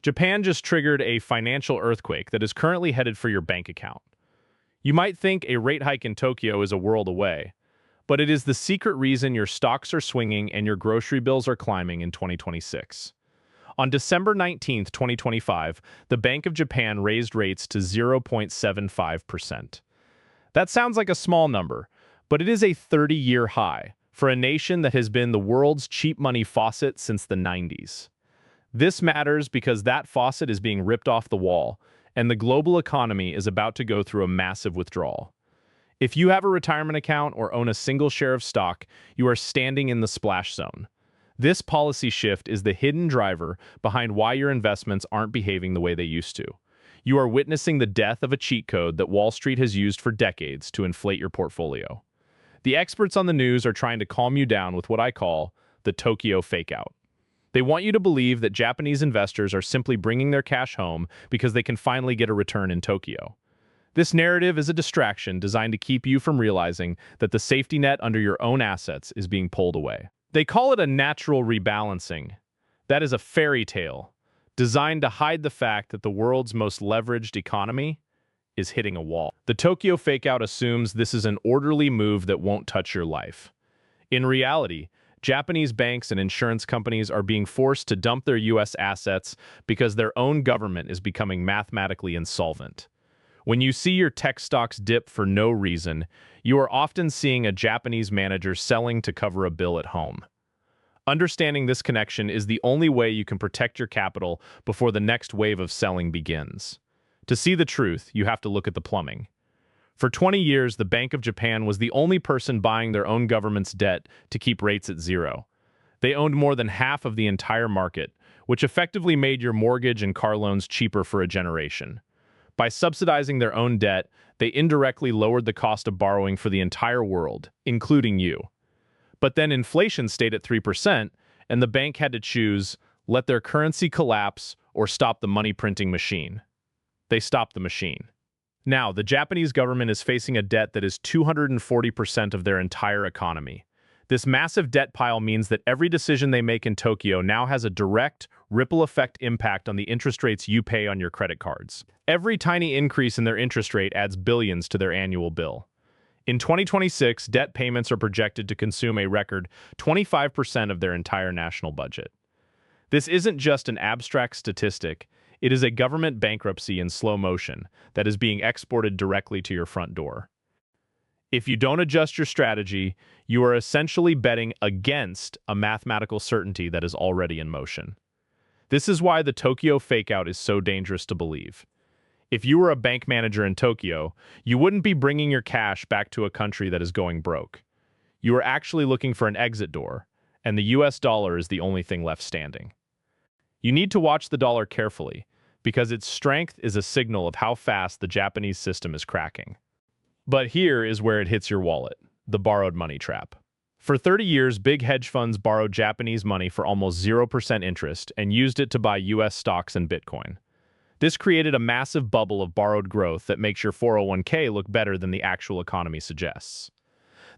Japan just triggered a financial earthquake that is currently headed for your bank account. You might think a rate hike in Tokyo is a world away, but it is the secret reason your stocks are swinging and your grocery bills are climbing in 2026. On December 19th, 2025, the Bank of Japan raised rates to 0.75%. That sounds like a small number, but it is a 30-year high for a nation that has been the world's cheap money faucet since the 90s. This matters because that faucet is being ripped off the wall, and the global economy is about to go through a massive withdrawal. If you have a retirement account or own a single share of stock, you are standing in the splash zone. This policy shift is the hidden driver behind why your investments aren't behaving the way they used to. You are witnessing the death of a cheat code that Wall Street has used for decades to inflate your portfolio. The experts on the news are trying to calm you down with what I call the Tokyo fakeout. They want you to believe that Japanese investors are simply bringing their cash home because they can finally get a return in Tokyo. This narrative is a distraction designed to keep you from realizing that the safety net under your own assets is being pulled away. They call it a natural rebalancing. That is a fairy tale, designed to hide the fact that the world's most leveraged economy is hitting a wall. The Tokyo fakeout assumes this is an orderly move that won't touch your life. In reality, Japanese banks and insurance companies are being forced to dump their U.S. assets because their own government is becoming mathematically insolvent. When you see your tech stocks dip for no reason, you are often seeing a Japanese manager selling to cover a bill at home. Understanding this connection is the only way you can protect your capital before the next wave of selling begins. To see the truth, you have to look at the plumbing. For 20 years, the Bank of Japan was the only person buying their own government's debt to keep rates at zero. They owned more than half of the entire market, which effectively made your mortgage and car loans cheaper for a generation. By subsidizing their own debt, they indirectly lowered the cost of borrowing for the entire world, including you. But then inflation stayed at 3%, and the bank had to choose, let their currency collapse or stop the money printing machine. They stopped the machine. Now, the Japanese government is facing a debt that is 240% of their entire economy. This massive debt pile means that every decision they make in Tokyo now has a direct, ripple effect impact on the interest rates you pay on your credit cards. Every tiny increase in their interest rate adds billions to their annual bill. In 2026, debt payments are projected to consume a record 25% of their entire national budget. This isn't just an abstract statistic, it is a government bankruptcy in slow motion that is being exported directly to your front door. If you don't adjust your strategy, you are essentially betting against a mathematical certainty that is already in motion. This is why the Tokyo fakeout is so dangerous to believe. If you were a bank manager in Tokyo, you wouldn't be bringing your cash back to a country that is going broke. You are actually looking for an exit door, and the US dollar is the only thing left standing. You need to watch the dollar carefully, because its strength is a signal of how fast the Japanese system is cracking. But here is where it hits your wallet, the borrowed money trap. For 30 years, big hedge funds borrowed Japanese money for almost 0% interest and used it to buy US stocks and Bitcoin. This created a massive bubble of borrowed growth that makes your 401k look better than the actual economy suggests.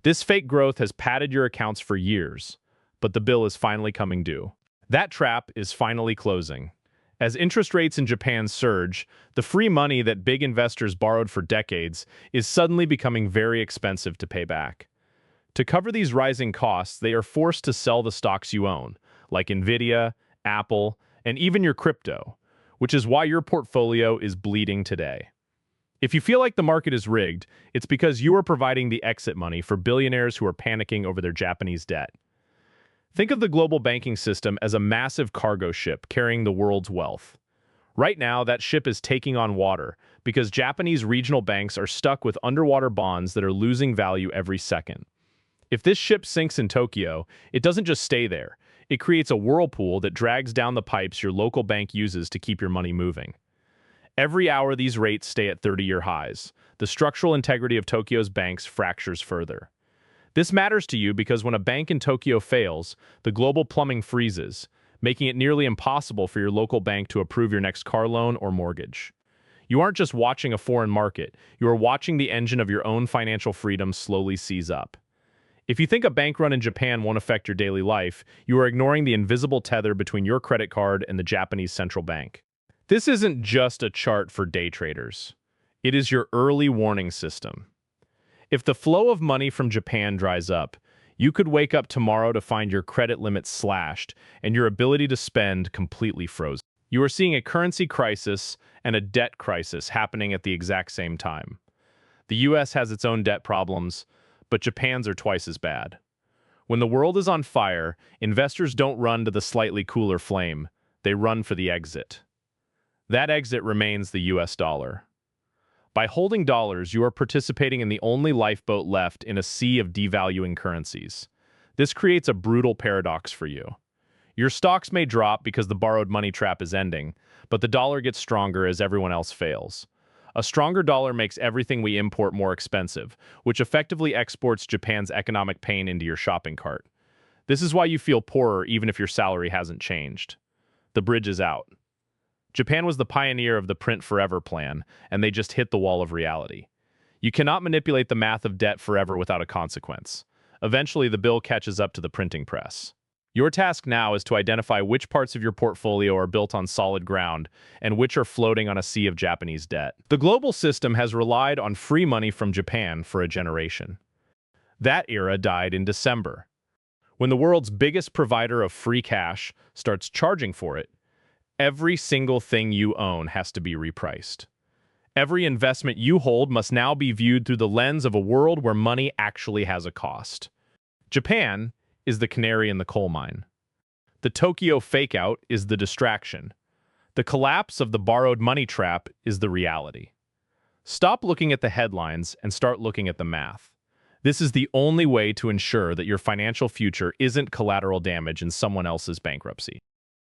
This fake growth has padded your accounts for years, but the bill is finally coming due. That trap is finally closing. As interest rates in Japan surge, the free money that big investors borrowed for decades is suddenly becoming very expensive to pay back. To cover these rising costs, they are forced to sell the stocks you own, like Nvidia, Apple, and even your crypto, which is why your portfolio is bleeding today. If you feel like the market is rigged, it's because you are providing the exit money for billionaires who are panicking over their Japanese debt. Think of the global banking system as a massive cargo ship carrying the world's wealth. Right now, that ship is taking on water because Japanese regional banks are stuck with underwater bonds that are losing value every second. If this ship sinks in Tokyo, it doesn't just stay there. It creates a whirlpool that drags down the pipes your local bank uses to keep your money moving. Every hour these rates stay at 30-year highs, the structural integrity of Tokyo's banks fractures further. This matters to you because when a bank in Tokyo fails, the global plumbing freezes, making it nearly impossible for your local bank to approve your next car loan or mortgage. You aren't just watching a foreign market, you are watching the engine of your own financial freedom slowly seize up. If you think a bank run in Japan won't affect your daily life, you are ignoring the invisible tether between your credit card and the Japanese central bank. This isn't just a chart for day traders. It is your early warning system. If the flow of money from Japan dries up, you could wake up tomorrow to find your credit limit slashed and your ability to spend completely frozen. You are seeing a currency crisis and a debt crisis happening at the exact same time. The US has its own debt problems, but Japan's are twice as bad. When the world is on fire, investors don't run to the slightly cooler flame. They run for the exit. That exit remains the US dollar. By holding dollars, you are participating in the only lifeboat left in a sea of devaluing currencies. This creates a brutal paradox for you. Your stocks may drop because the borrowed money trap is ending, but the dollar gets stronger as everyone else fails. A stronger dollar makes everything we import more expensive, which effectively exports Japan's economic pain into your shopping cart. This is why you feel poorer even if your salary hasn't changed. The bridge is out. Japan was the pioneer of the print forever plan, and they just hit the wall of reality. You cannot manipulate the math of debt forever without a consequence. Eventually, the bill catches up to the printing press. Your task now is to identify which parts of your portfolio are built on solid ground and which are floating on a sea of Japanese debt. The global system has relied on free money from Japan for a generation. That era died in December. When the world's biggest provider of free cash starts charging for it, every single thing you own has to be repriced. Every investment you hold must now be viewed through the lens of a world where money actually has a cost. Japan is the canary in the coal mine. The Tokyo fakeout is the distraction. The collapse of the borrowed money trap is the reality. Stop looking at the headlines and start looking at the math. This is the only way to ensure that your financial future isn't collateral damage in someone else's bankruptcy.